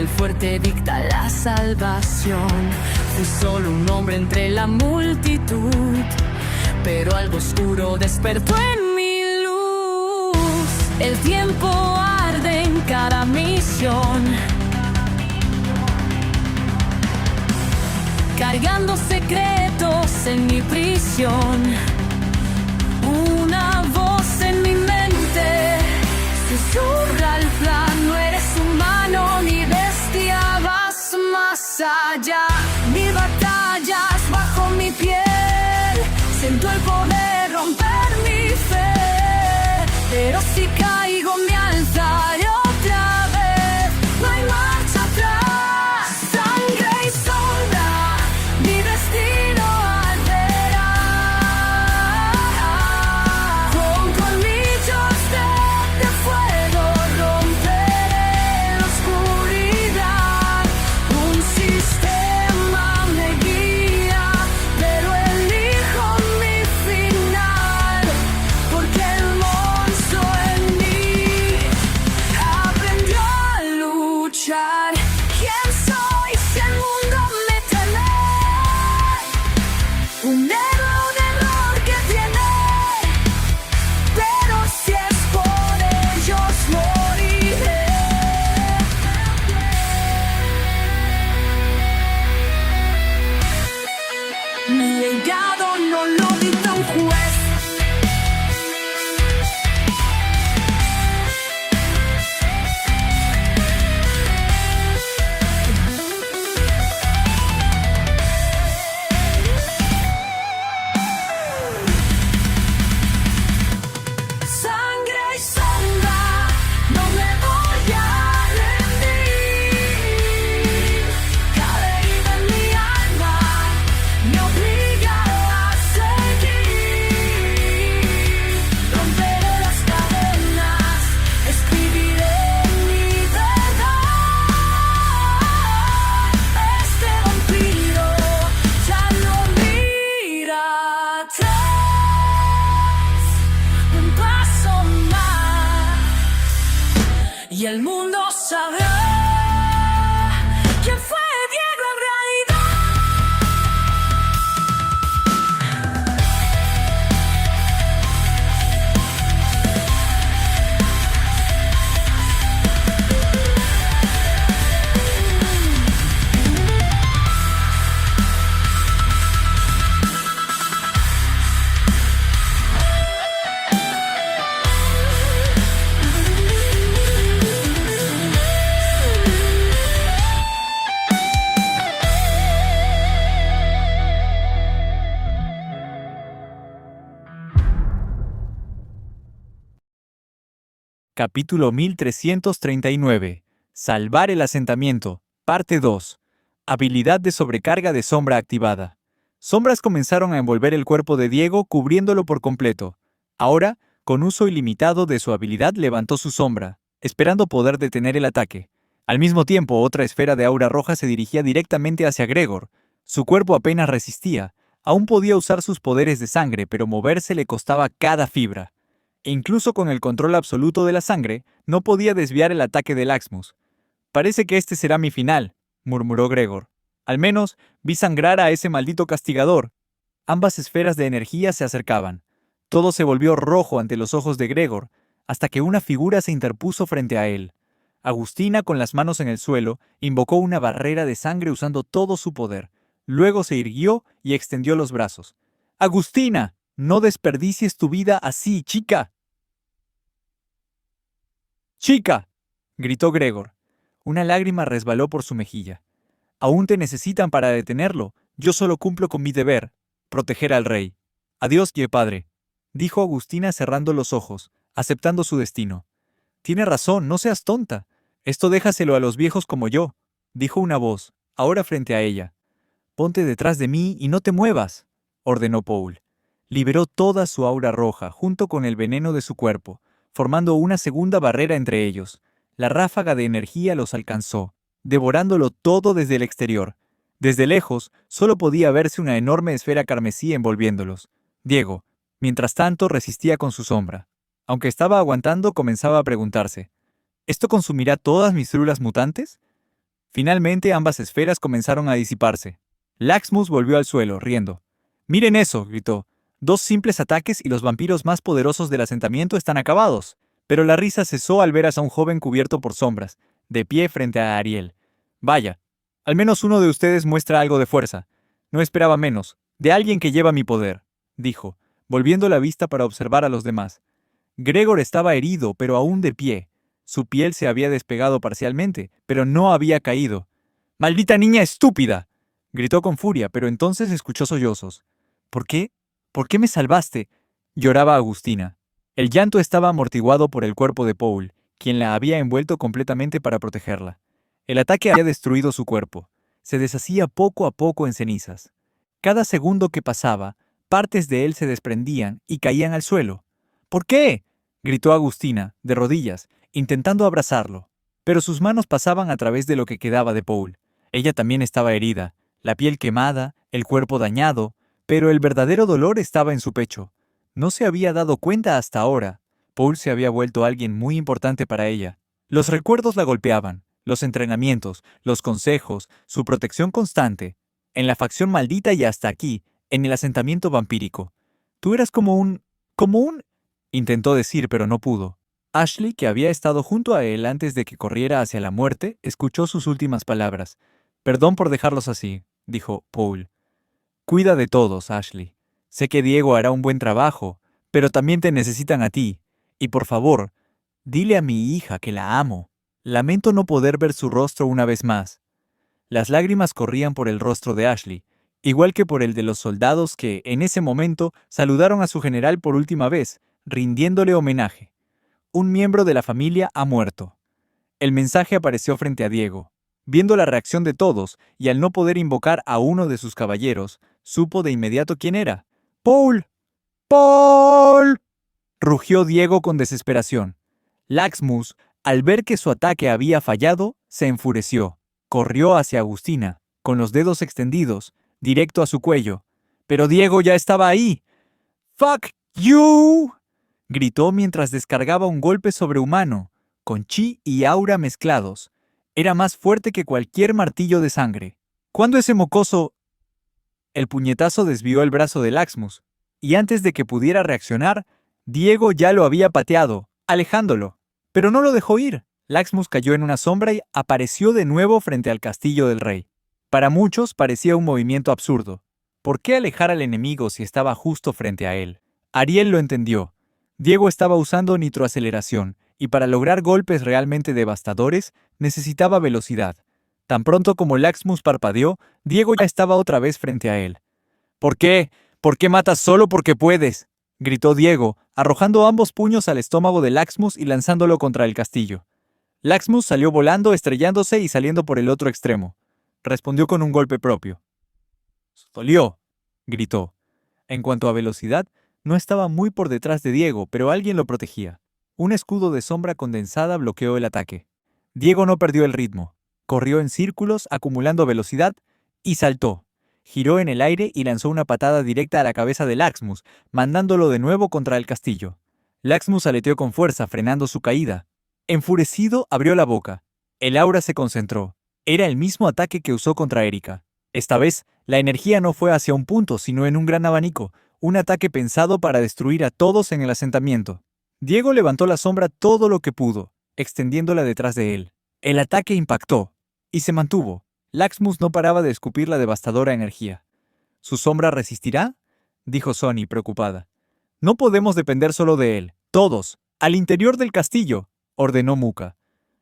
el fuerte dicta la salvación. Fui solo un hombre entre la multitud, pero algo oscuro despertó en mi luz. El tiempo arde en cada misión, cargando secretos en mi prisión. Una voz en mi mente susurra el plan: no eres humano ni bestia, vas más allá. Mi batalla es bajo mi piel, siento el poder romper mi fe, pero si caigo me alzaré otra vez. No hay marcha atrás, sangre y sombra, mi destino alterar. Con colmillos de fuego romperé la oscuridad. Un sistema me guía, pero elijo mi final, porque el monstruo en mí aprendió a luchar. ¿Quién soy si el mundo me teme? Un héroe, un error que tiene, pero si es por ellos moriré. Mi legado no lo dicta un juez. Sangre y sombra, no me voy a rendir. Cada herida en mi alma me obliga a seguir. Romperé las cadenas, escribiré mi verdad. Este vampiro ya no mira atrás. Un paso más y el mundo sabrá quién fue Diego en realidad. Capítulo 1339. Salvar el asentamiento. Parte 2. Habilidad de sobrecarga de sombra activada. Sombras comenzaron a envolver el cuerpo de Diego, cubriéndolo por completo. Ahora, con uso ilimitado de su habilidad, levantó su sombra, esperando poder detener el ataque. Al mismo tiempo, otra esfera de aura roja se dirigía directamente hacia Gregor. Su cuerpo apenas resistía. Aún podía usar sus poderes de sangre, pero moverse le costaba cada fibra. E incluso con el control absoluto de la sangre, no podía desviar el ataque de Laxmus. «Parece que este será mi final», murmuró Gregor. «Al menos vi sangrar a ese maldito castigador». Ambas esferas de energía se acercaban. Todo se volvió rojo ante los ojos de Gregor, hasta que una figura se interpuso frente a él. Agustina, con las manos en el suelo, invocó una barrera de sangre usando todo su poder. Luego se irguió y extendió los brazos. «¡Agustina! No desperdicies tu vida así, chica». «¡Chica!», gritó Gregor. Una lágrima resbaló por su mejilla. «Aún te necesitan para detenerlo. Yo solo cumplo con mi deber, proteger al rey. Adiós, padre», dijo Agustina cerrando los ojos, aceptando su destino. «Tiene razón, no seas tonta. Esto déjaselo a los viejos como yo», dijo una voz, ahora frente a ella. «Ponte detrás de mí y no te muevas», ordenó Paul. Liberó toda su aura roja junto con el veneno de su cuerpo, formando una segunda barrera entre ellos. La ráfaga de energía los alcanzó, devorándolo todo desde el exterior. Desde lejos, solo podía verse una enorme esfera carmesí envolviéndolos. Diego, mientras tanto, resistía con su sombra. Aunque estaba aguantando, comenzaba a preguntarse: ¿esto consumirá todas mis células mutantes? Finalmente ambas esferas comenzaron a disiparse. Laxmus volvió al suelo, riendo. «¡Miren eso!», gritó. «2 simples ataques y los vampiros más poderosos del asentamiento están acabados». Pero la risa cesó al ver a un joven cubierto por sombras, de pie frente a Ariel. «Vaya, al menos uno de ustedes muestra algo de fuerza. No esperaba menos, de alguien que lleva mi poder», dijo, volviendo la vista para observar a los demás. Gregor estaba herido, pero aún de pie. Su piel se había despegado parcialmente, pero no había caído. «¡Maldita niña estúpida!», gritó con furia, pero entonces escuchó sollozos. «¿Por qué? ¿Por qué me salvaste?», lloraba Agustina. El llanto estaba amortiguado por el cuerpo de Paul, quien la había envuelto completamente para protegerla. El ataque había destruido su cuerpo. Se deshacía poco a poco en cenizas. Cada segundo que pasaba, partes de él se desprendían y caían al suelo. «¿Por qué?», gritó Agustina, de rodillas, intentando abrazarlo. Pero sus manos pasaban a través de lo que quedaba de Paul. Ella también estaba herida, la piel quemada, el cuerpo dañado, pero el verdadero dolor estaba en su pecho. No se había dado cuenta hasta ahora. Paul se había vuelto alguien muy importante para ella. Los recuerdos la golpeaban, los entrenamientos, los consejos, su protección constante. En la facción maldita y hasta aquí, en el asentamiento vampírico. «Tú eras como un... intentó decir, pero no pudo. Ashley, que había estado junto a él antes de que corriera hacia la muerte, escuchó sus últimas palabras. «Perdón por dejarlos así», dijo Paul. «Cuida de todos, Ashley. Sé que Diego hará un buen trabajo, pero también te necesitan a ti. Y por favor, dile a mi hija que la amo. Lamento no poder ver su rostro una vez más». Las lágrimas corrían por el rostro de Ashley, igual que por el de los soldados que, en ese momento, saludaron a su general por última vez, rindiéndole homenaje. Un miembro de la familia ha muerto. El mensaje apareció frente a Diego. Viendo la reacción de todos, y al no poder invocar a uno de sus caballeros, supo de inmediato quién era. «¡Paul! ¡Paul!», rugió Diego con desesperación. Laxmus, al ver que su ataque había fallado, se enfureció. Corrió hacia Agustina, con los dedos extendidos, directo a su cuello. Pero Diego ya estaba ahí. «¡Fuck you!», gritó mientras descargaba un golpe sobrehumano, con chi y aura mezclados. Era más fuerte que cualquier martillo de sangre. «¿Cuándo ese mocoso...?» El puñetazo desvió el brazo de Laxmus, y antes de que pudiera reaccionar, Diego ya lo había pateado, alejándolo. Pero no lo dejó ir. Laxmus cayó en una sombra y apareció de nuevo frente al castillo del rey. Para muchos parecía un movimiento absurdo. ¿Por qué alejar al enemigo si estaba justo frente a él? Ariel lo entendió. Diego estaba usando nitroaceleración, y para lograr golpes realmente devastadores, necesitaba velocidad. Tan pronto como Laxmus parpadeó, Diego ya estaba otra vez frente a él. «¿Por qué? ¿Por qué matas solo porque puedes?», gritó Diego, arrojando ambos puños al estómago de Laxmus y lanzándolo contra el castillo. Laxmus salió volando, estrellándose y saliendo por el otro extremo. Respondió con un golpe propio. «¡Dolió!», gritó. En cuanto a velocidad, no estaba muy por detrás de Diego, pero alguien lo protegía. Un escudo de sombra condensada bloqueó el ataque. Diego no perdió el ritmo. Corrió en círculos, acumulando velocidad, y saltó. Giró en el aire y lanzó una patada directa a la cabeza de Laxmus, mandándolo de nuevo contra el castillo. Laxmus aleteó con fuerza, frenando su caída. Enfurecido, abrió la boca. El aura se concentró. Era el mismo ataque que usó contra Erika. Esta vez, la energía no fue hacia un punto, sino en un gran abanico, un ataque pensado para destruir a todos en el asentamiento. Diego levantó la sombra todo lo que pudo, extendiéndola detrás de él. El ataque impactó, y se mantuvo. Laxmus no paraba de escupir la devastadora energía. «¿Su sombra resistirá?», dijo Sonny, preocupada. «No podemos depender solo de él. Todos, al interior del castillo», ordenó Muka.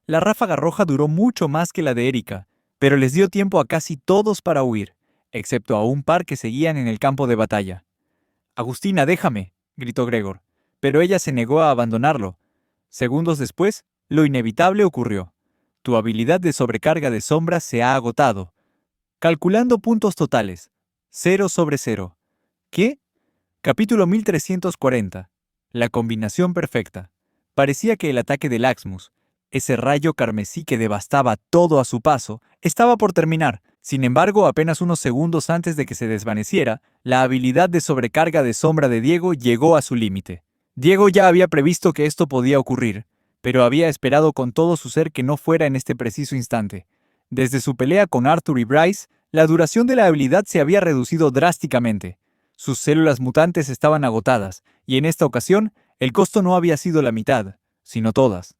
La ráfaga roja duró mucho más que la de Erika, pero les dio tiempo a casi todos para huir, excepto a un par que seguían en el campo de batalla. «Agustina, déjame», gritó Gregor, pero ella se negó a abandonarlo. Segundos después, lo inevitable ocurrió. Tu habilidad de sobrecarga de sombras se ha agotado. Calculando puntos totales. 0 sobre 0. ¿Qué? Capítulo 1340. La combinación perfecta. Parecía que el ataque de Laxmus, ese rayo carmesí que devastaba todo a su paso, estaba por terminar. Sin embargo, apenas unos segundos antes de que se desvaneciera, la habilidad de sobrecarga de sombra de Diego llegó a su límite. Diego ya había previsto que esto podía ocurrir, pero había esperado con todo su ser que no fuera en este preciso instante. Desde su pelea con Arthur y Bryce, la duración de la habilidad se había reducido drásticamente. Sus células mutantes estaban agotadas, y en esta ocasión, el costo no había sido la mitad, sino todas.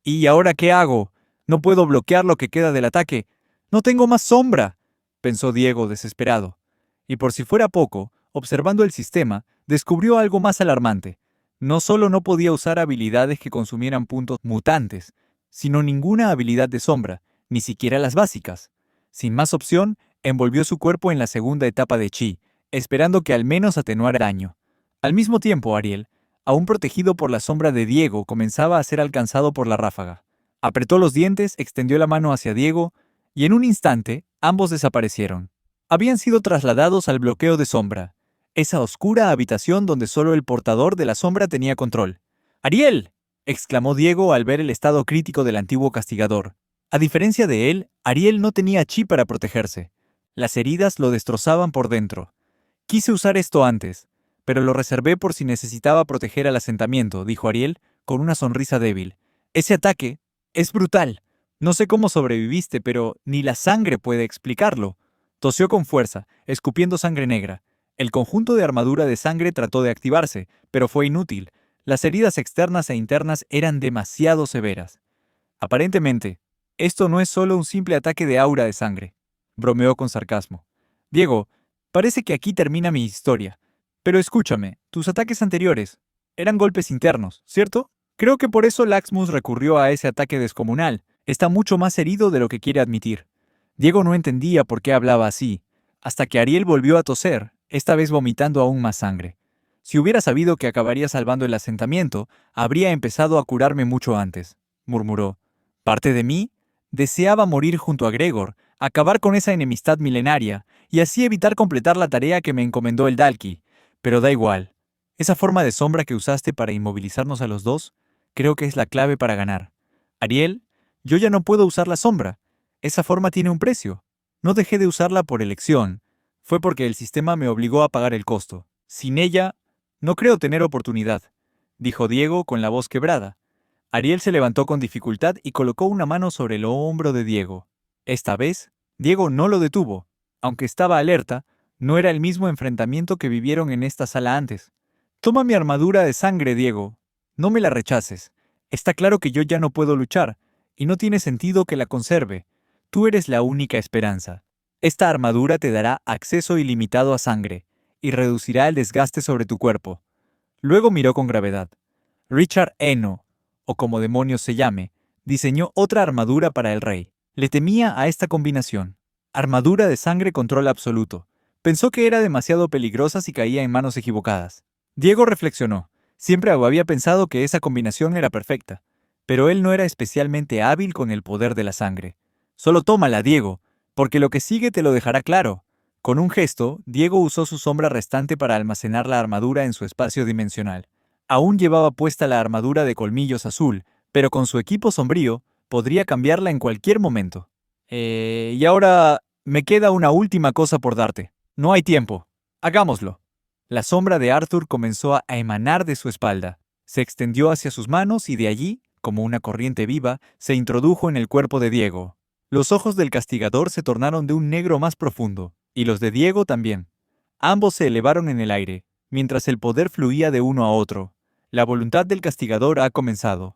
¿Y ahora qué hago? No puedo bloquear lo que queda del ataque. ¡No tengo más sombra!, pensó Diego desesperado. Y por si fuera poco, observando el sistema, descubrió algo más alarmante. No solo no podía usar habilidades que consumieran puntos mutantes, sino ninguna habilidad de sombra, ni siquiera las básicas. Sin más opción, envolvió su cuerpo en la segunda etapa de Chi, esperando que al menos atenuara daño. Al mismo tiempo, Ariel, aún protegido por la sombra de Diego, comenzaba a ser alcanzado por la ráfaga. Apretó los dientes, extendió la mano hacia Diego, y en un instante, ambos desaparecieron. Habían sido trasladados al bloqueo de sombra, esa oscura habitación donde solo el portador de la sombra tenía control. ¡Ariel!, exclamó Diego al ver el estado crítico del antiguo castigador. A diferencia de él, Ariel no tenía chi para protegerse. Las heridas lo destrozaban por dentro. Quise usar esto antes, pero lo reservé por si necesitaba proteger al asentamiento, dijo Ariel, con una sonrisa débil. Ese ataque es brutal. No sé cómo sobreviviste, pero ni la sangre puede explicarlo. Tosió con fuerza, escupiendo sangre negra. El conjunto de armadura de sangre trató de activarse, pero fue inútil. Las heridas externas e internas eran demasiado severas. Aparentemente, esto no es solo un simple ataque de aura de sangre, bromeó con sarcasmo. Diego, parece que aquí termina mi historia. Pero escúchame, tus ataques anteriores eran golpes internos, ¿cierto? Creo que por eso Laxmus recurrió a ese ataque descomunal. Está mucho más herido de lo que quiere admitir. Diego no entendía por qué hablaba así, hasta que Ariel volvió a toser, esta vez vomitando aún más sangre. Si hubiera sabido que acabaría salvando el asentamiento, habría empezado a curarme mucho antes, murmuró. ¿Parte de mí? Deseaba morir junto a Gregor, acabar con esa enemistad milenaria, y así evitar completar la tarea que me encomendó el Dalki. Pero da igual. Esa forma de sombra que usaste para inmovilizarnos a los dos, creo que es la clave para ganar. Ariel, yo ya no puedo usar la sombra. Esa forma tiene un precio. No dejé de usarla por elección. Fue porque el sistema me obligó a pagar el costo. Sin ella, no creo tener oportunidad, dijo Diego con la voz quebrada. Ariel se levantó con dificultad y colocó una mano sobre el hombro de Diego. Esta vez, Diego no lo detuvo. Aunque estaba alerta, no era el mismo enfrentamiento que vivieron en esta sala antes. Toma mi armadura de sangre, Diego. No me la rechaces. Está claro que yo ya no puedo luchar, y no tiene sentido que la conserve. Tú eres la única esperanza. Esta armadura te dará acceso ilimitado a sangre, y reducirá el desgaste sobre tu cuerpo. Luego miró con gravedad. Richard Eno, o como demonios se llame, diseñó otra armadura para el rey. Le temía a esta combinación. Armadura de sangre control absoluto. Pensó que era demasiado peligrosa si caía en manos equivocadas. Diego reflexionó. Siempre había pensado que esa combinación era perfecta, pero él no era especialmente hábil con el poder de la sangre. Solo tómala, Diego, porque lo que sigue te lo dejará claro. Con un gesto, Diego usó su sombra restante para almacenar la armadura en su espacio dimensional. Aún llevaba puesta la armadura de colmillos azul, pero con su equipo sombrío, podría cambiarla en cualquier momento. Y ahora me queda una última cosa por darte. No hay tiempo. Hagámoslo. La sombra de Arthur comenzó a emanar de su espalda. Se extendió hacia sus manos y de allí, como una corriente viva, se introdujo en el cuerpo de Diego. Los ojos del castigador se tornaron de un negro más profundo, y los de Diego también. Ambos se elevaron en el aire, mientras el poder fluía de uno a otro. La voluntad del castigador ha comenzado.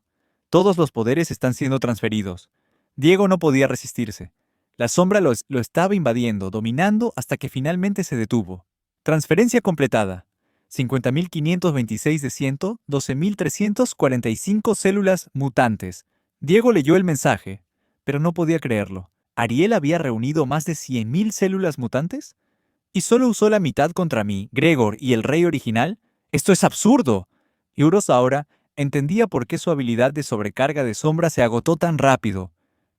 Todos los poderes están siendo transferidos. Diego no podía resistirse. La sombra lo estaba invadiendo, dominando hasta que finalmente se detuvo. Transferencia completada. 50.526 de 100, 12.345 células mutantes. Diego leyó el mensaje, pero no podía creerlo. ¿Ariel había reunido más de 100.000 células mutantes? ¿Y solo usó la mitad contra mí, Gregor y el rey original? ¡Esto es absurdo! Euros ahora entendía por qué su habilidad de sobrecarga de sombra se agotó tan rápido.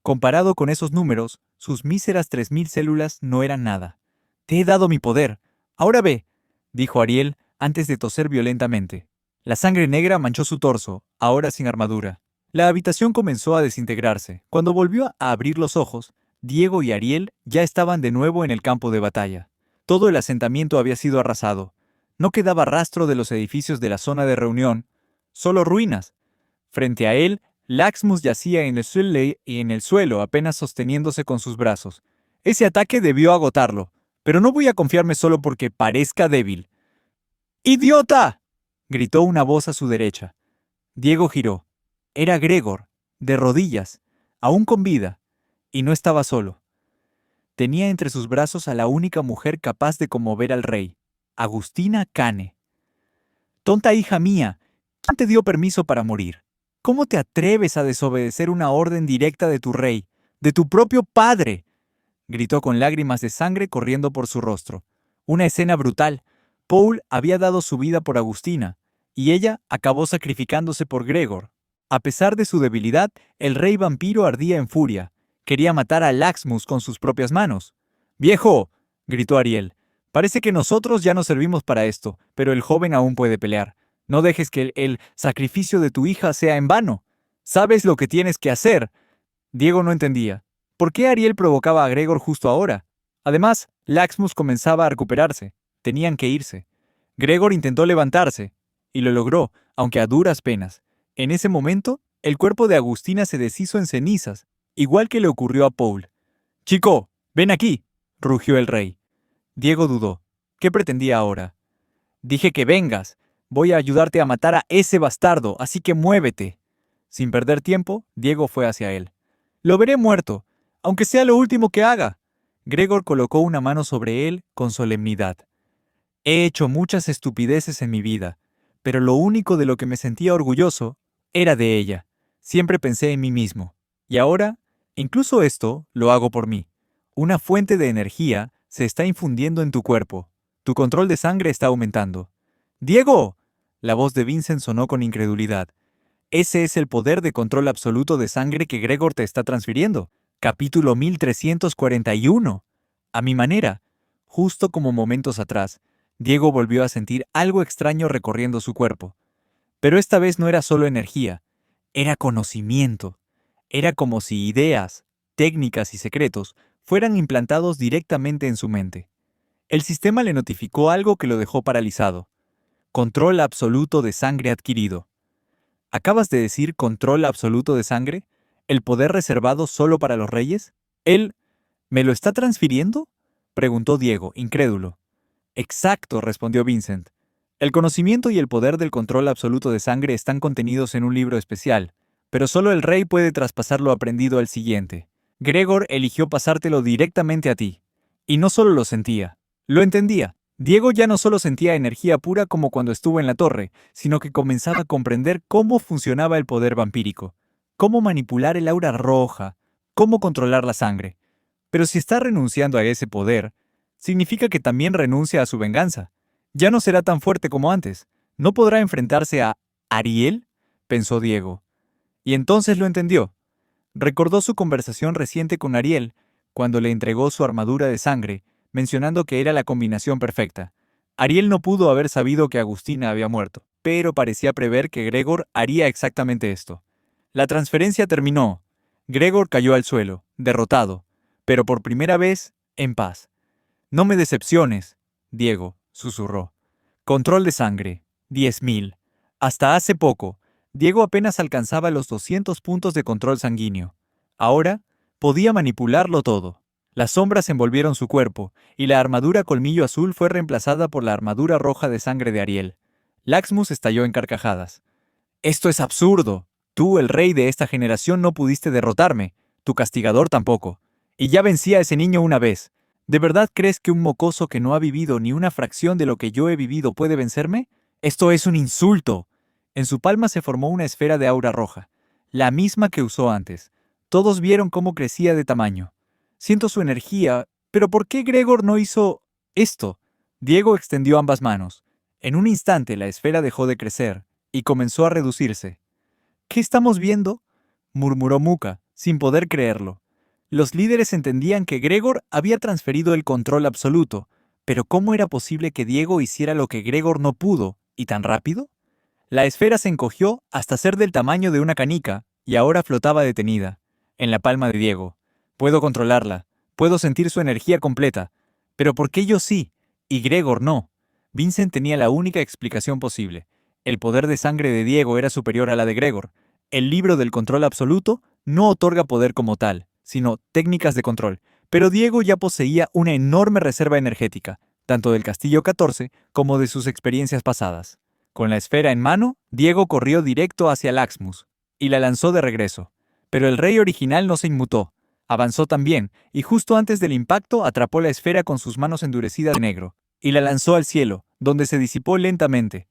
Comparado con esos números, sus míseras 3.000 células no eran nada. Te he dado mi poder. Ahora ve, dijo Ariel antes de toser violentamente. La sangre negra manchó su torso, ahora sin armadura. La habitación comenzó a desintegrarse. Cuando volvió a abrir los ojos, Diego y Ariel ya estaban de nuevo en el campo de batalla. Todo el asentamiento había sido arrasado. No quedaba rastro de los edificios de la zona de reunión, solo ruinas. Frente a él, Laxmus yacía en el suelo apenas sosteniéndose con sus brazos. Ese ataque debió agotarlo, pero no voy a confiarme solo porque parezca débil. ¡Idiota!, gritó una voz a su derecha. Diego giró. Era Gregor, de rodillas, aún con vida, y no estaba solo. Tenía entre sus brazos a la única mujer capaz de conmover al rey, Agustina Cane. «Tonta hija mía, ¿quién te dio permiso para morir? ¿Cómo te atreves a desobedecer una orden directa de tu rey, de tu propio padre?», gritó con lágrimas de sangre corriendo por su rostro. Una escena brutal. Paul había dado su vida por Agustina, y ella acabó sacrificándose por Gregor. A pesar de su debilidad, el rey vampiro ardía en furia. Quería matar a Laxmus con sus propias manos. «¡Viejo!», gritó Ariel. «Parece que nosotros ya no servimos para esto, pero el joven aún puede pelear. No dejes que el sacrificio de tu hija sea en vano. Sabes lo que tienes que hacer». Diego no entendía. ¿Por qué Ariel provocaba a Gregor justo ahora? Además, Laxmus comenzaba a recuperarse. Tenían que irse. Gregor intentó levantarse, y lo logró, aunque a duras penas. En ese momento, el cuerpo de Agustina se deshizo en cenizas, igual que le ocurrió a Paul. «Chico, ven aquí», rugió el rey. Diego dudó. ¿Qué pretendía ahora? «Dije que vengas. Voy a ayudarte a matar a ese bastardo, así que muévete». Sin perder tiempo, Diego fue hacia él. «Lo veré muerto, aunque sea lo último que haga». Gregor colocó una mano sobre él con solemnidad. «He hecho muchas estupideces en mi vida, pero lo único de lo que me sentía orgulloso era de ella. Siempre pensé en mí mismo. Y ahora, incluso esto, lo hago por mí. Una fuente de energía se está infundiendo en tu cuerpo. Tu control de sangre está aumentando». «¡Diego!», la voz de Vincent sonó con incredulidad. «Ese es el poder de control absoluto de sangre que Gregor te está transfiriendo. Capítulo 1341. A mi manera». Justo como momentos atrás, Diego volvió a sentir algo extraño recorriendo su cuerpo. Pero esta vez no era solo energía, era conocimiento. Era como si ideas, técnicas y secretos fueran implantados directamente en su mente. El sistema le notificó algo que lo dejó paralizado. Control absoluto de sangre adquirido. ¿Acabas de decir control absoluto de sangre? ¿El poder reservado solo para los reyes? ¿Él me lo está transfiriendo?, preguntó Diego, incrédulo. «Exacto», respondió Vincent. «El conocimiento y el poder del control absoluto de sangre están contenidos en un libro especial, pero solo el rey puede traspasar lo aprendido al siguiente. Gregor eligió pasártelo directamente a ti. Y no solo lo sentía, lo entendía. Diego ya no solo sentía energía pura como cuando estuvo en la torre, sino que comenzaba a comprender cómo funcionaba el poder vampírico, cómo manipular el aura roja, cómo controlar la sangre. Pero si está renunciando a ese poder, significa que también renuncia a su venganza. Ya no será tan fuerte como antes. ¿No podrá enfrentarse a Ariel?, pensó Diego. Y entonces lo entendió. Recordó su conversación reciente con Ariel, cuando le entregó su armadura de sangre, mencionando que era la combinación perfecta. Ariel no pudo haber sabido que Agustina había muerto, pero parecía prever que Gregor haría exactamente esto. La transferencia terminó. Gregor cayó al suelo, derrotado, pero por primera vez, en paz. «No me decepciones», Diego susurró. «Control de sangre, 10.000. Hasta hace poco, Diego apenas alcanzaba los 200 puntos de control sanguíneo. Ahora, podía manipularlo todo. Las sombras envolvieron su cuerpo, y la armadura colmillo azul fue reemplazada por la armadura roja de sangre de Ariel. Laxmus estalló en carcajadas. «¡Esto es absurdo! Tú, el rey de esta generación, no pudiste derrotarme. Tu castigador tampoco. Y ya vencí a ese niño una vez. ¿De verdad crees que un mocoso que no ha vivido ni una fracción de lo que yo he vivido puede vencerme? Esto es un insulto». En su palma se formó una esfera de aura roja, la misma que usó antes. Todos vieron cómo crecía de tamaño. «Siento su energía, pero ¿por qué Gregor no hizo esto?». Diego extendió ambas manos. En un instante la esfera dejó de crecer y comenzó a reducirse. «¿Qué estamos viendo?», murmuró Muka, sin poder creerlo. Los líderes entendían que Gregor había transferido el control absoluto, pero ¿cómo era posible que Diego hiciera lo que Gregor no pudo, y tan rápido? La esfera se encogió hasta ser del tamaño de una canica, y ahora flotaba detenida, en la palma de Diego. «Puedo controlarla, puedo sentir su energía completa. Pero ¿por qué yo sí, y Gregor no?». Vincent tenía la única explicación posible. El poder de sangre de Diego era superior a la de Gregor. El libro del control absoluto no otorga poder como tal, sino técnicas de control, pero Diego ya poseía una enorme reserva energética, tanto del Castillo 14 como de sus experiencias pasadas. Con la esfera en mano, Diego corrió directo hacia Laxmus y la lanzó de regreso. Pero el rey original no se inmutó. Avanzó también, y justo antes del impacto atrapó la esfera con sus manos endurecidas de negro, y la lanzó al cielo, donde se disipó lentamente.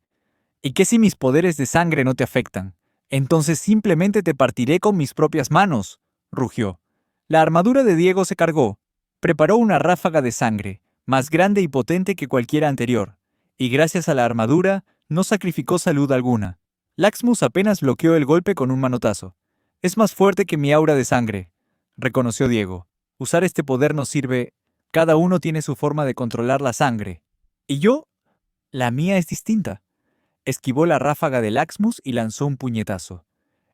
¿Y qué si mis poderes de sangre no te afectan? Entonces simplemente te partiré con mis propias manos, rugió. La armadura de Diego se cargó. Preparó una ráfaga de sangre, más grande y potente que cualquiera anterior, y gracias a la armadura, no sacrificó salud alguna. Laxmus apenas bloqueó el golpe con un manotazo. Es más fuerte que mi aura de sangre, reconoció Diego. Usar este poder nos sirve. Cada uno tiene su forma de controlar la sangre. ¿Y yo? La mía es distinta. Esquivó la ráfaga de Laxmus y lanzó un puñetazo.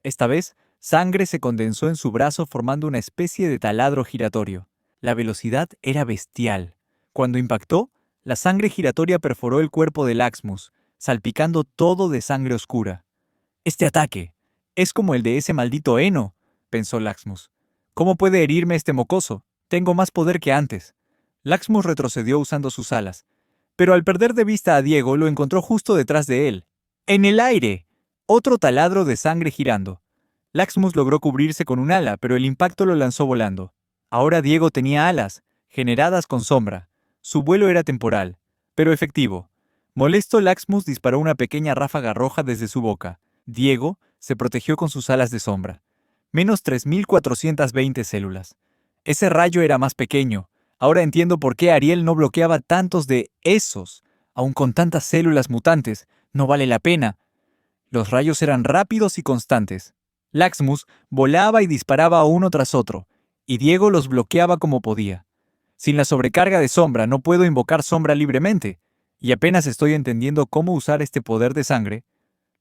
Esta vez, sangre se condensó en su brazo formando una especie de taladro giratorio. La velocidad era bestial. Cuando impactó, la sangre giratoria perforó el cuerpo de Laxmus, salpicando todo de sangre oscura. Este ataque es como el de ese maldito heno, pensó Laxmus. ¿Cómo puede herirme este mocoso? Tengo más poder que antes. Laxmus retrocedió usando sus alas, pero al perder de vista a Diego lo encontró justo detrás de él. ¡En el aire! Otro taladro de sangre girando. Laxmus logró cubrirse con un ala, pero el impacto lo lanzó volando. Ahora Diego tenía alas, generadas con sombra. Su vuelo era temporal, pero efectivo. Molesto, Laxmus disparó una pequeña ráfaga roja desde su boca. Diego se protegió con sus alas de sombra. Menos 3420 células. Ese rayo era más pequeño. Ahora entiendo por qué Ariel no bloqueaba tantos de esos. Aun con tantas células mutantes, no vale la pena. Los rayos eran rápidos y constantes. Laxmus volaba y disparaba uno tras otro, y Diego los bloqueaba como podía. Sin la sobrecarga de sombra no puedo invocar sombra libremente, y apenas estoy entendiendo cómo usar este poder de sangre.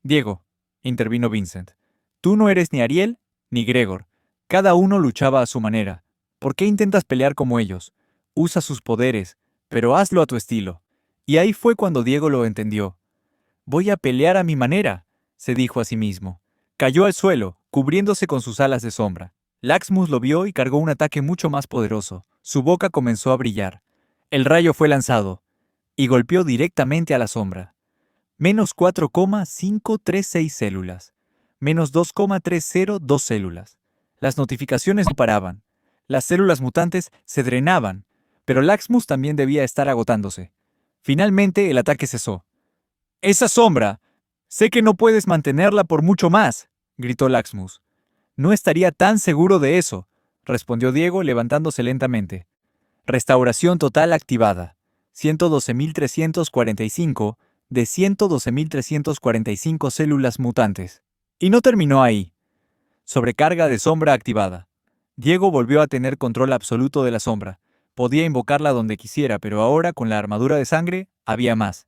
Diego, intervino Vincent, tú no eres ni Ariel ni Gregor. Cada uno luchaba a su manera. ¿Por qué intentas pelear como ellos? Usa sus poderes, pero hazlo a tu estilo. Y ahí fue cuando Diego lo entendió. Voy a pelear a mi manera, se dijo a sí mismo. Cayó al suelo, cubriéndose con sus alas de sombra. Laxmus lo vio y cargó un ataque mucho más poderoso. Su boca comenzó a brillar. El rayo fue lanzado, y golpeó directamente a la sombra. Menos 4,536 células. Menos 2,302 células. Las notificaciones no paraban. Las células mutantes se drenaban, pero Laxmus también debía estar agotándose. Finalmente el ataque cesó. ¡Esa sombra! Sé que no puedes mantenerla por mucho más, gritó Laxmus. No estaría tan seguro de eso, respondió Diego levantándose lentamente. Restauración total activada. 112.345 de 112.345 células mutantes. Y no terminó ahí. Sobrecarga de sombra activada. Diego volvió a tener control absoluto de la sombra. Podía invocarla donde quisiera, pero ahora, con la armadura de sangre, había más.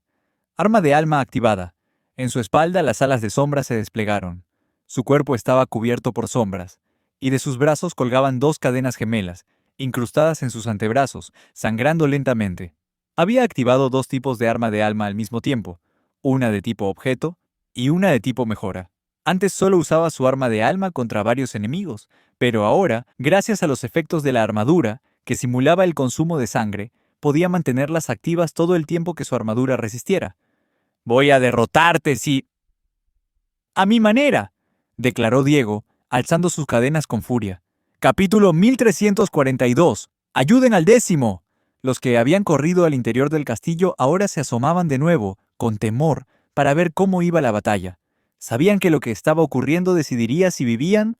Arma de alma activada. En su espalda las alas de sombra se desplegaron. Su cuerpo estaba cubierto por sombras, y de sus brazos colgaban dos cadenas gemelas, incrustadas en sus antebrazos, sangrando lentamente. Había activado dos tipos de arma de alma al mismo tiempo, una de tipo objeto y una de tipo mejora. Antes solo usaba su arma de alma contra varios enemigos, pero ahora, gracias a los efectos de la armadura, que simulaba el consumo de sangre, podía mantenerlas activas todo el tiempo que su armadura resistiera. «Voy a derrotarte si...» «A mi manera», declaró Diego, alzando sus cadenas con furia. Capítulo 1342. ¡Ayuden al 10! Los que habían corrido al interior del castillo ahora se asomaban de nuevo, con temor, para ver cómo iba la batalla. Sabían que lo que estaba ocurriendo decidiría si vivían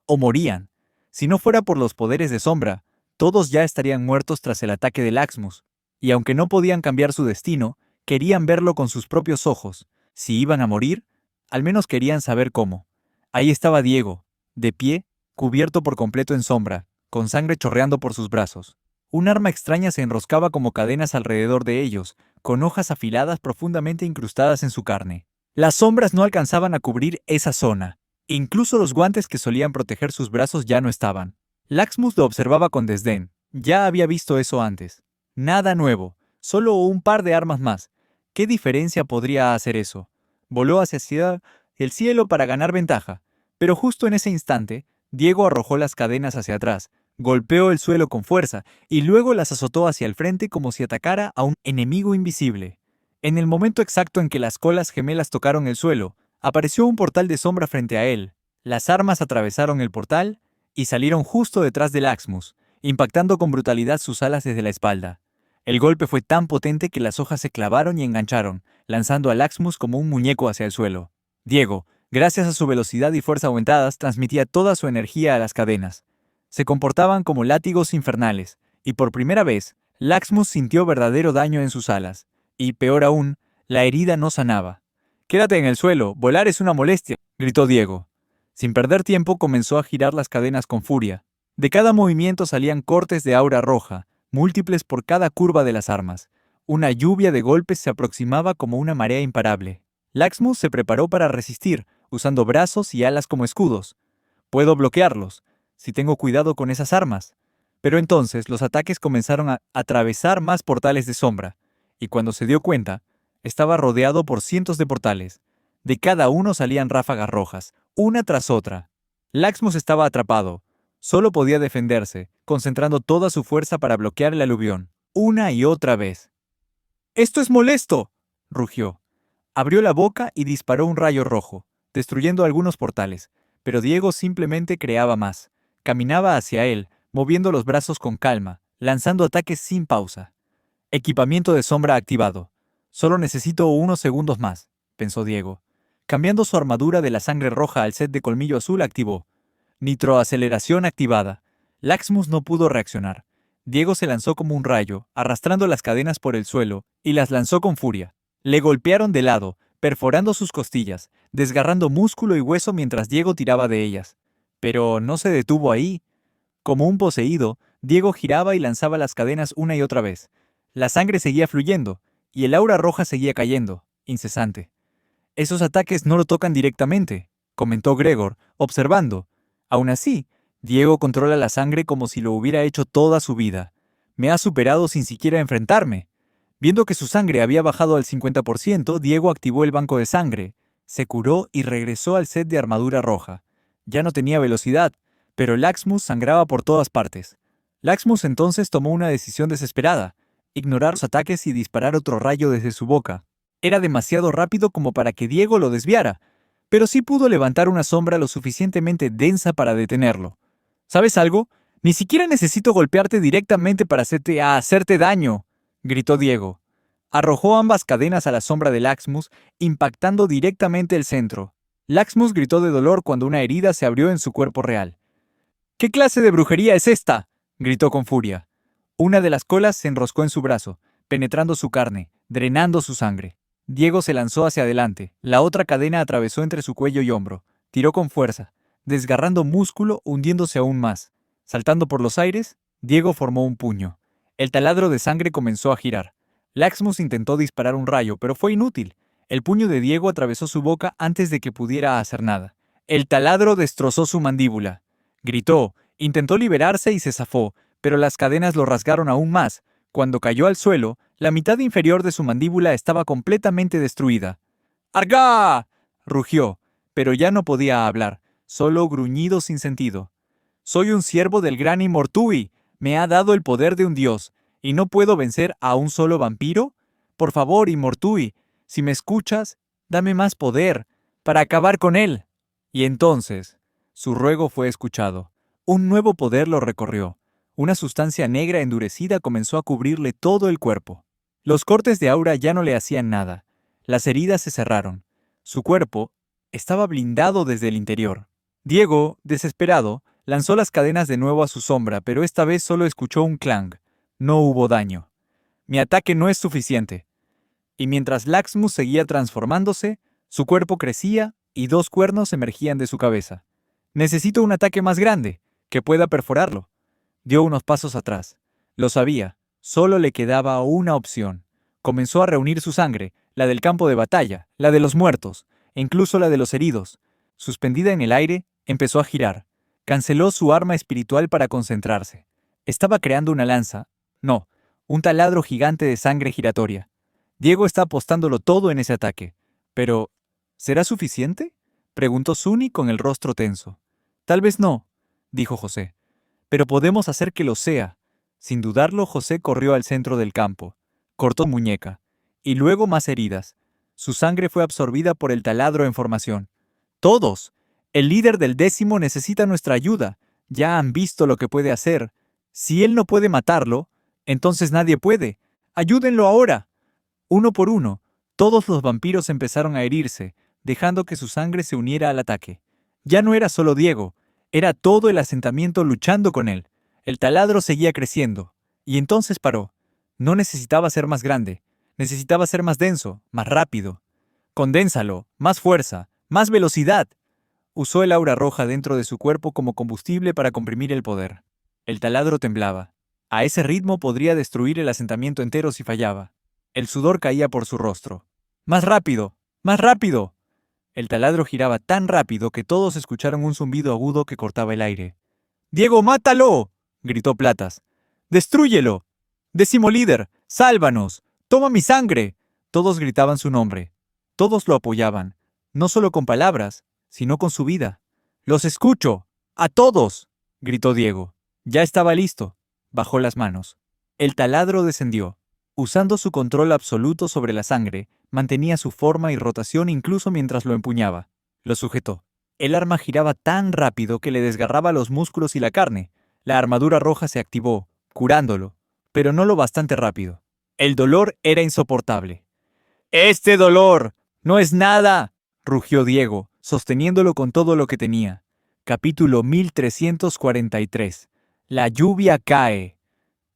o morían. Si no fuera por los poderes de sombra, todos ya estarían muertos tras el ataque de Laxmus. Y aunque no podían cambiar su destino, querían verlo con sus propios ojos. Si iban a morir, al menos querían saber cómo. Ahí estaba Diego, de pie, cubierto por completo en sombra, con sangre chorreando por sus brazos. Un arma extraña se enroscaba como cadenas alrededor de ellos, con hojas afiladas profundamente incrustadas en su carne. Las sombras no alcanzaban a cubrir esa zona. Incluso los guantes que solían proteger sus brazos ya no estaban. Laxmus lo observaba con desdén. Ya había visto eso antes. Nada nuevo, solo un par de armas más. ¿Qué diferencia podría hacer eso? Voló hacia el cielo para ganar ventaja, Pero justo en ese instante, Diego arrojó las cadenas hacia atrás, golpeó el suelo con fuerza y luego las azotó hacia el frente como si atacara a un enemigo invisible. En el momento exacto en que las colas gemelas tocaron el suelo, apareció un portal de sombra frente a él. Las armas atravesaron el portal y salieron justo detrás de Laxmus, impactando con brutalidad sus alas desde la espalda. El golpe fue tan potente que las hojas se clavaron y engancharon, lanzando a Laxmus como un muñeco hacia el suelo. Diego, gracias a su velocidad y fuerza aumentadas, transmitía toda su energía a las cadenas. Se comportaban como látigos infernales, y por primera vez, Laxmus sintió verdadero daño en sus alas. Y, peor aún, la herida no sanaba. «Quédate en el suelo, volar es una molestia», gritó Diego. Sin perder tiempo, comenzó a girar las cadenas con furia. De cada movimiento salían cortes de aura roja, múltiples por cada curva de las armas. Una lluvia de golpes se aproximaba como una marea imparable. Laxmus se preparó para resistir, usando brazos y alas como escudos. «Puedo bloquearlos, si tengo cuidado con esas armas». Pero entonces los ataques comenzaron a atravesar más portales de sombra, y cuando se dio cuenta, estaba rodeado por cientos de portales. De cada uno salían ráfagas rojas, una tras otra. Laxmus estaba atrapado. Solo podía defenderse, concentrando toda su fuerza para bloquear el aluvión, una y otra vez. «¡Esto es molesto!», rugió. Abrió la boca y disparó un rayo rojo, destruyendo algunos portales, pero Diego simplemente creaba más. Caminaba hacia él, moviendo los brazos con calma, lanzando ataques sin pausa. «Equipamiento de sombra activado. Solo necesito unos segundos más», pensó Diego. Cambiando su armadura de la sangre roja al set de colmillo azul, activó. Nitroaceleración activada. Laxmus no pudo reaccionar. Diego se lanzó como un rayo, arrastrando las cadenas por el suelo, y las lanzó con furia. Le golpearon de lado, perforando sus costillas, desgarrando músculo y hueso mientras Diego tiraba de ellas. Pero no se detuvo ahí. Como un poseído, Diego giraba y lanzaba las cadenas una y otra vez. La sangre seguía fluyendo, y el aura roja seguía cayendo, incesante. «Esos ataques no lo tocan directamente», comentó Gregor, observando. Aún así, Diego controla la sangre como si lo hubiera hecho toda su vida. «Me ha superado sin siquiera enfrentarme». Viendo que su sangre había bajado al 50%, Diego activó el banco de sangre, se curó y regresó al set de armadura roja. Ya no tenía velocidad, pero Laxmus sangraba por todas partes. Laxmus entonces tomó una decisión desesperada: ignorar los ataques y disparar otro rayo desde su boca. Era demasiado rápido como para que Diego lo desviara, pero sí pudo levantar una sombra lo suficientemente densa para detenerlo. «¿Sabes algo? Ni siquiera necesito golpearte directamente para hacerte daño», gritó Diego. Arrojó ambas cadenas a la sombra de Laxmus, impactando directamente el centro. Laxmus gritó de dolor cuando una herida se abrió en su cuerpo real. «¿Qué clase de brujería es esta?», gritó con furia. Una de las colas se enroscó en su brazo, penetrando su carne, drenando su sangre. Diego se lanzó hacia adelante. La otra cadena atravesó entre su cuello y hombro. Tiró con fuerza, desgarrando músculo, hundiéndose aún más. Saltando por los aires, Diego formó un puño. El taladro de sangre comenzó a girar. Laxmus intentó disparar un rayo, pero fue inútil. El puño de Diego atravesó su boca antes de que pudiera hacer nada. El taladro destrozó su mandíbula. Gritó, intentó liberarse y se zafó, pero las cadenas lo rasgaron aún más. Cuando cayó al suelo, la mitad inferior de su mandíbula estaba completamente destruida. «¡Argá!», rugió, pero ya no podía hablar, solo gruñidos sin sentido. «Soy un siervo del gran Imortui. Me ha dado el poder de un dios, ¿y no puedo vencer a un solo vampiro? Por favor, Imortui, si me escuchas, dame más poder, para acabar con él». Y entonces, su ruego fue escuchado. Un nuevo poder lo recorrió. Una sustancia negra endurecida comenzó a cubrirle todo el cuerpo. Los cortes de aura ya no le hacían nada. Las heridas se cerraron. Su cuerpo estaba blindado desde el interior. Diego, desesperado, lanzó las cadenas de nuevo a su sombra, pero esta vez solo escuchó un clang. No hubo daño. «Mi ataque no es suficiente». Y mientras Laxmus seguía transformándose, su cuerpo crecía y dos cuernos emergían de su cabeza. «Necesito un ataque más grande, que pueda perforarlo». Dio unos pasos atrás. Lo sabía, solo le quedaba una opción. Comenzó a reunir su sangre, la del campo de batalla, la de los muertos, e incluso la de los heridos. Suspendida en el aire, empezó a girar. Canceló su arma espiritual para concentrarse. Estaba creando una lanza. No, un taladro gigante de sangre giratoria. Diego está apostándolo todo en ese ataque. Pero, ¿será suficiente? preguntó Suni con el rostro tenso. Tal vez no, dijo José. Pero podemos hacer que lo sea. Sin dudarlo, José corrió al centro del campo. Cortó su muñeca. Y luego más heridas. Su sangre fue absorbida por el taladro en formación. ¡Todos! El líder del 10º necesita nuestra ayuda. Ya han visto lo que puede hacer. Si él no puede matarlo, entonces nadie puede. ¡Ayúdenlo ahora! Uno por uno, todos los vampiros empezaron a herirse, dejando que su sangre se uniera al ataque. Ya no era solo Diego, era todo el asentamiento luchando con él. El taladro seguía creciendo, y entonces paró. No necesitaba ser más grande, necesitaba ser más denso, más rápido. Condénsalo, más fuerza, más velocidad. Usó el aura roja dentro de su cuerpo como combustible para comprimir el poder. El taladro temblaba. A ese ritmo podría destruir el asentamiento entero si fallaba. El sudor caía por su rostro. ¡Más rápido! ¡Más rápido! El taladro giraba tan rápido que todos escucharon un zumbido agudo que cortaba el aire. ¡Diego, mátalo!, gritó Platas. ¡Destrúyelo! ¡Décimo líder! ¡Sálvanos! ¡Toma mi sangre! Todos gritaban su nombre. Todos lo apoyaban, no solo con palabras, sino con su vida. ¡Los escucho! ¡A todos!, gritó Diego. Ya estaba listo. Bajó las manos. El taladro descendió. Usando su control absoluto sobre la sangre, mantenía su forma y rotación incluso mientras lo empuñaba. Lo sujetó. El arma giraba tan rápido que le desgarraba los músculos y la carne. La armadura roja se activó, curándolo, pero no lo bastante rápido. El dolor era insoportable. ¡Este dolor! ¡No es nada!, rugió Diego, sosteniéndolo con todo lo que tenía. Capítulo 1343. La lluvia cae.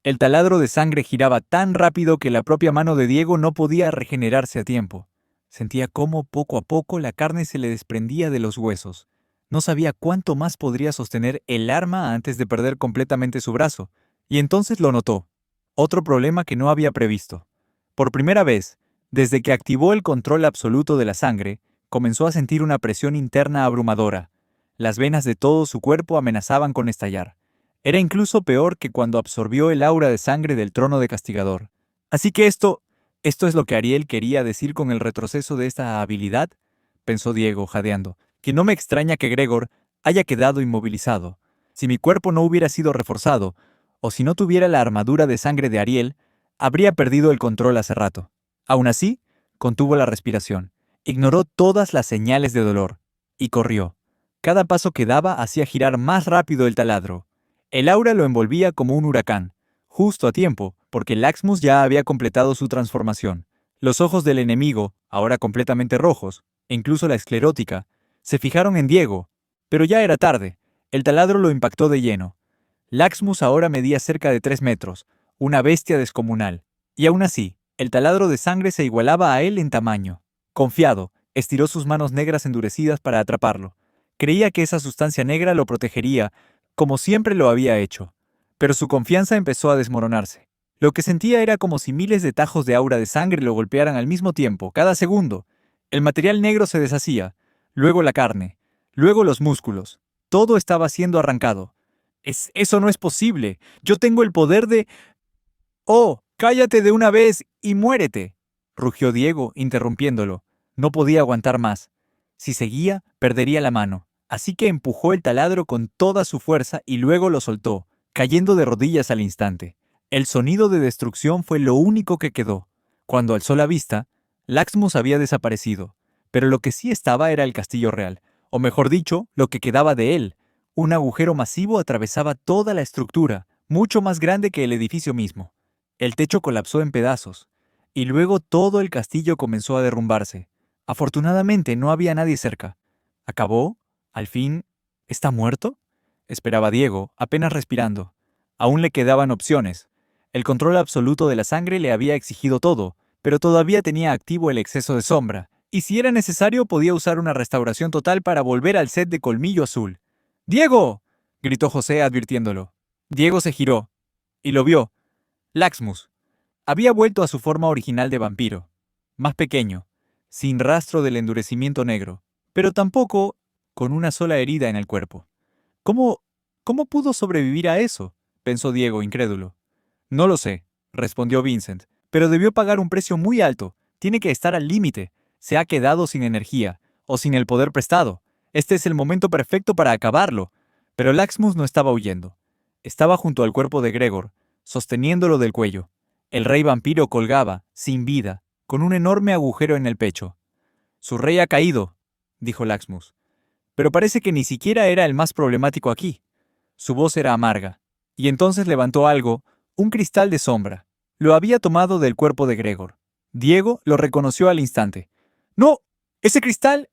El taladro de sangre giraba tan rápido que la propia mano de Diego no podía regenerarse a tiempo. Sentía cómo poco a poco la carne se le desprendía de los huesos. No sabía cuánto más podría sostener el arma antes de perder completamente su brazo, y entonces lo notó. Otro problema que no había previsto. Por primera vez, desde que activó el control absoluto de la sangre, comenzó a sentir una presión interna abrumadora. Las venas de todo su cuerpo amenazaban con estallar. Era incluso peor que cuando absorbió el aura de sangre del trono de castigador. Así que esto es lo que Ariel quería decir con el retroceso de esta habilidad, pensó Diego, jadeando, que no me extraña que Gregor haya quedado inmovilizado. Si mi cuerpo no hubiera sido reforzado, o si no tuviera la armadura de sangre de Ariel, habría perdido el control hace rato. Aún así, contuvo la respiración, ignoró todas las señales de dolor, y corrió. Cada paso que daba hacía girar más rápido el taladro. El aura lo envolvía como un huracán, justo a tiempo, porque Laxmus ya había completado su transformación. Los ojos del enemigo, ahora completamente rojos, e incluso la esclerótica, se fijaron en Diego, pero ya era tarde. El taladro lo impactó de lleno. Laxmus ahora medía cerca de 3 metros, una bestia descomunal, y aún así, el taladro de sangre se igualaba a él en tamaño. Confiado, estiró sus manos negras endurecidas para atraparlo. Creía que esa sustancia negra lo protegería, como siempre lo había hecho. Pero su confianza empezó a desmoronarse. Lo que sentía era como si miles de tajos de aura de sangre lo golpearan al mismo tiempo, cada segundo. El material negro se deshacía, luego la carne, luego los músculos. Todo estaba siendo arrancado. Eso no es posible. Yo tengo el poder de... ¡Oh, cállate de una vez y muérete!, rugió Diego, interrumpiéndolo. No podía aguantar más. Si seguía, perdería la mano. Así que empujó el taladro con toda su fuerza y luego lo soltó, cayendo de rodillas al instante. El sonido de destrucción fue lo único que quedó. Cuando alzó la vista, Laxmus había desaparecido, pero lo que sí estaba era el castillo real, o mejor dicho, lo que quedaba de él. Un agujero masivo atravesaba toda la estructura, mucho más grande que el edificio mismo. El techo colapsó en pedazos, y luego todo el castillo comenzó a derrumbarse. Afortunadamente no había nadie cerca. ¿Acabó? ¿Al fin? ¿Está muerto?, esperaba Diego, apenas respirando. Aún le quedaban opciones. El control absoluto de la sangre le había exigido todo, pero todavía tenía activo el exceso de sombra, y si era necesario podía usar una restauración total para volver al set de Colmillo Azul. ¡Diego!, gritó José advirtiéndolo. Diego se giró, y lo vio. Laxmus. Había vuelto a su forma original de vampiro, más pequeño, sin rastro del endurecimiento negro, pero tampoco con una sola herida en el cuerpo. ¿Cómo pudo sobrevivir a eso?, pensó Diego, incrédulo. No lo sé, respondió Vincent, pero debió pagar un precio muy alto. Tiene que estar al límite. Se ha quedado sin energía, o sin el poder prestado. Este es el momento perfecto para acabarlo. Pero Laxmus no estaba huyendo. Estaba junto al cuerpo de Gregor, sosteniéndolo del cuello. El rey vampiro colgaba, sin vida, con un enorme agujero en el pecho. «Su rey ha caído», dijo Laxmus. Pero parece que ni siquiera era el más problemático aquí. Su voz era amarga. Y entonces levantó algo, un cristal de sombra. Lo había tomado del cuerpo de Gregor. Diego lo reconoció al instante. «¡No! ¡Ese cristal!».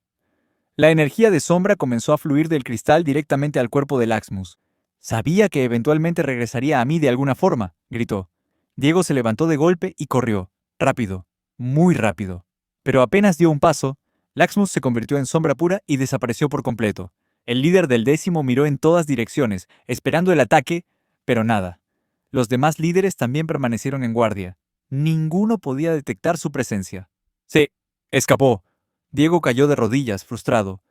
La energía de sombra comenzó a fluir del cristal directamente al cuerpo de Laxmus. «Sabía que eventualmente regresaría a mí de alguna forma», gritó. Diego se levantó de golpe y corrió. Rápido. Muy rápido. Pero apenas dio un paso, Laxmus se convirtió en sombra pura y desapareció por completo. El líder del 10º miró en todas direcciones, esperando el ataque, pero nada. Los demás líderes también permanecieron en guardia. Ninguno podía detectar su presencia. «Se escapó». Diego cayó de rodillas, frustrado.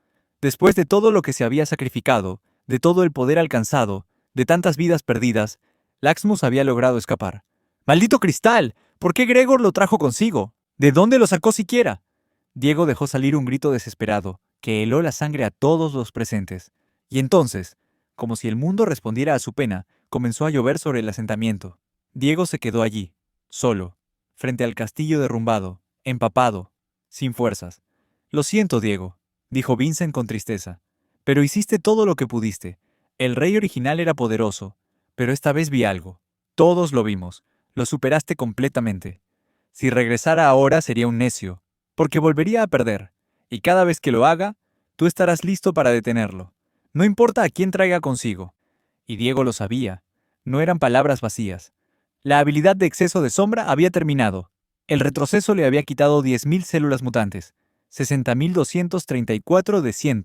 Después de todo lo que se había sacrificado, de todo el poder alcanzado, de tantas vidas perdidas, Laxmus había logrado escapar. «¡Maldito cristal! ¿Por qué Gregor lo trajo consigo? ¿De dónde lo sacó siquiera?». Diego dejó salir un grito desesperado, que heló la sangre a todos los presentes. Y entonces, como si el mundo respondiera a su pena, comenzó a llover sobre el asentamiento. Diego se quedó allí, solo, frente al castillo derrumbado, empapado, sin fuerzas. «Lo siento, Diego», dijo Vincent con tristeza, «pero hiciste todo lo que pudiste. El rey original era poderoso, pero esta vez vi algo. Todos lo vimos. Lo superaste completamente. Si regresara ahora sería un necio, porque volvería a perder, y cada vez que lo haga, tú estarás listo para detenerlo. No importa a quién traiga consigo». Y Diego lo sabía. No eran palabras vacías. La habilidad de exceso de sombra había terminado. El retroceso le había quitado 10.000 células mutantes. 60.234 de 100,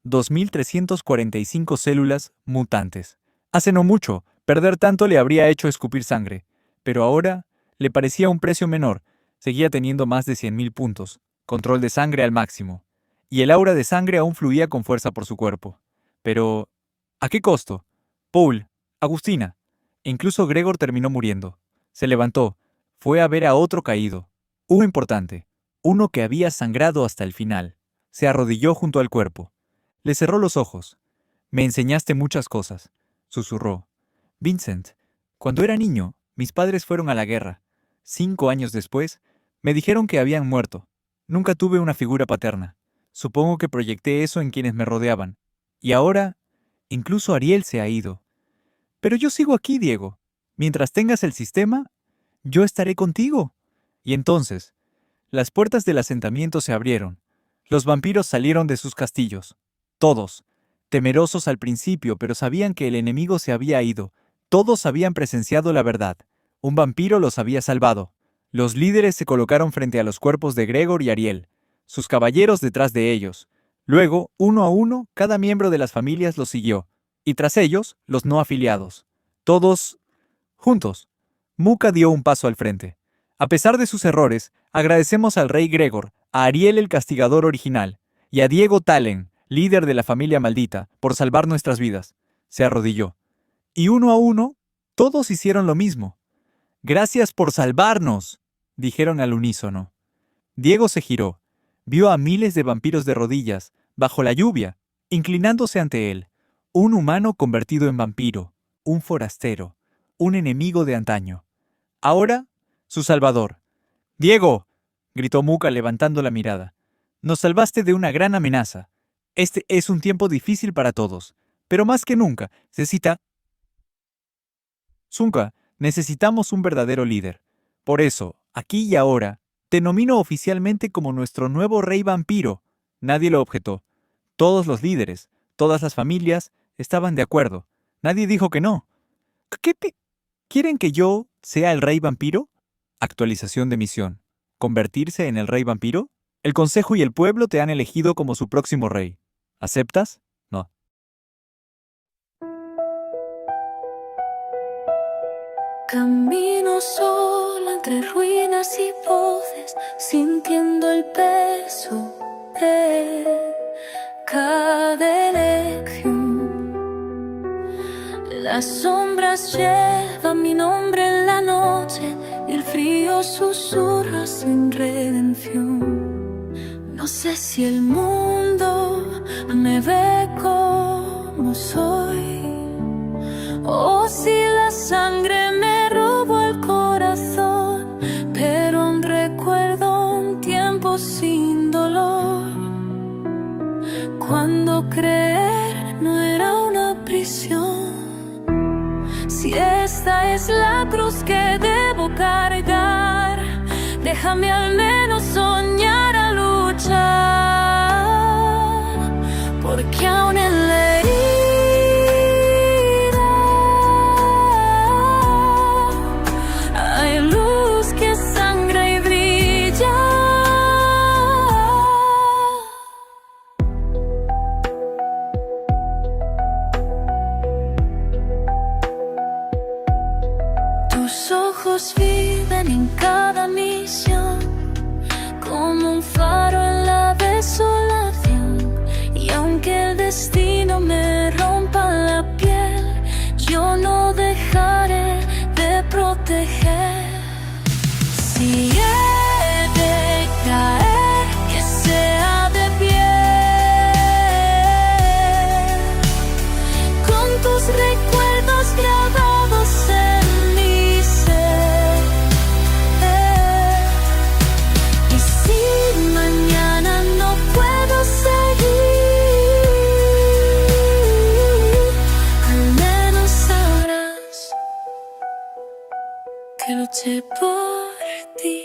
2.345 células mutantes. Hace no mucho, perder tanto le habría hecho escupir sangre, pero ahora le parecía un precio menor. Seguía teniendo más de 100.000 puntos, control de sangre al máximo, y el aura de sangre aún fluía con fuerza por su cuerpo. Pero, ¿a qué costo? Paul, Agustina, e incluso Gregor terminó muriendo. Se levantó, fue a ver a otro caído, uno importante. Uno que había sangrado hasta el final. Se arrodilló junto al cuerpo. Le cerró los ojos. «Me enseñaste muchas cosas», susurró. «Vincent, cuando era niño, mis padres fueron a la guerra. 5 años después, me dijeron que habían muerto. Nunca tuve una figura paterna. Supongo que proyecté eso en quienes me rodeaban. Y ahora, incluso Ariel se ha ido. Pero yo sigo aquí, Diego. Mientras tengas el sistema, yo estaré contigo». Y entonces, las puertas del asentamiento se abrieron. Los vampiros salieron de sus castillos. Todos, temerosos al principio, pero sabían que el enemigo se había ido. Todos habían presenciado la verdad. Un vampiro los había salvado. Los líderes se colocaron frente a los cuerpos de Gregor y Ariel, sus caballeros detrás de ellos. Luego, uno a uno, cada miembro de las familias los siguió. Y tras ellos, los no afiliados. Todos juntos. Muka dio un paso al frente. «A pesar de sus errores, agradecemos al rey Gregor, a Ariel el castigador original, y a Diego Talen, líder de la familia maldita, por salvar nuestras vidas». Se arrodilló. Y uno a uno, todos hicieron lo mismo. «Gracias por salvarnos», dijeron al unísono. Diego se giró. Vio a miles de vampiros de rodillas, bajo la lluvia, inclinándose ante él. Un humano convertido en vampiro, un forastero, un enemigo de antaño. Ahora, su salvador. «¡Diego!», gritó Muka levantando la mirada. «Nos salvaste de una gran amenaza. Este es un tiempo difícil para todos, pero más que nunca, necesitamos un verdadero líder. Por eso, aquí y ahora, te nomino oficialmente como nuestro nuevo rey vampiro». Nadie lo objetó. Todos los líderes, todas las familias, estaban de acuerdo. Nadie dijo que no. ¿Quieren que yo sea el rey vampiro? Actualización de misión. ¿Convertirse en el rey vampiro? El consejo y el pueblo te han elegido como su próximo rey. ¿Aceptas? No. Camino sola entre ruinas y voces, sintiendo el peso de cada elección. Las sombras llevan mi nombre en la noche y el frío susurra sin redención. No sé si el mundo me ve como soy, o si la sangre me robó el corazón, pero aún recuerdo un tiempo sin dolor, cuando creer no era una prisión. Si esta es la cruz que debo cargar, déjame al menos soñar a luchar, porque aún en la herida hay luz que sangra y brilla. Tus ojos viven en cada misión, como un faro en la desolación. Y aunque el destino me rompa la piel, yo no dejaré de proteger. Si he de caer, que sea de pie, con tus recuerdos grabados en mi ser. Y si mañana no puedo seguir, al menos sabrás que luché por ti.